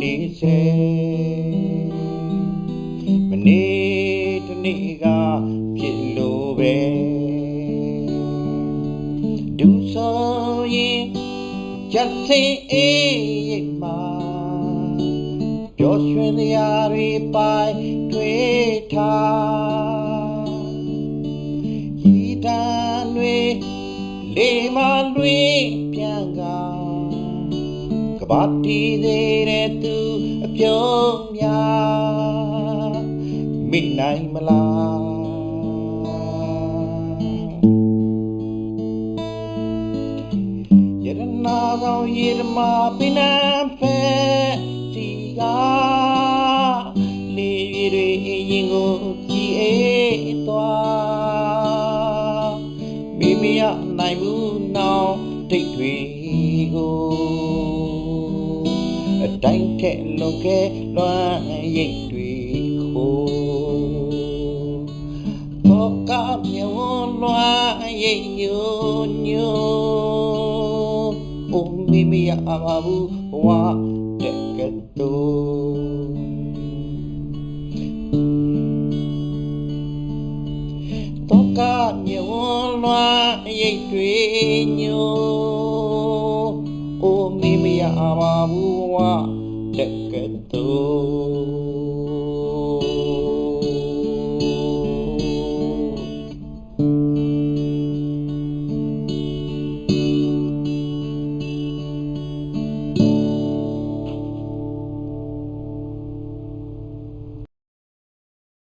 နေစေမနေ့တနေ့ကဖြစ်လို့ပဲဒူဆိုရင်ချက်စင်းအေးမှာပျော်ရွှင်ရာတွေပိုင်တွေ့ထားဤတန်တွေလေးမလွေပြန်ကဘာတီသေးတဲ့သူအပြုံးများမိနိုင်မလားရတနာဆောင်ရတမပင်နှံဖဲစီကလေးရည်တွေအရင်ကိုကြည်အေးသွားမိမရနိုင်ဘူးနောင်တိတ်တွေကိုအတိုင်းထက်လွန်ခဲ့လွမ်းရိပ်တွေခိုးဘောကမြေဝလွမ်းရိပ်ညိုညိုအိုမိမရပါဘူးဘဝတက်ကတူဘောကမြေဝလွမ်းရိပ်တွေညိုအိုမိမရပါဘူးဘဝတက်ကတူ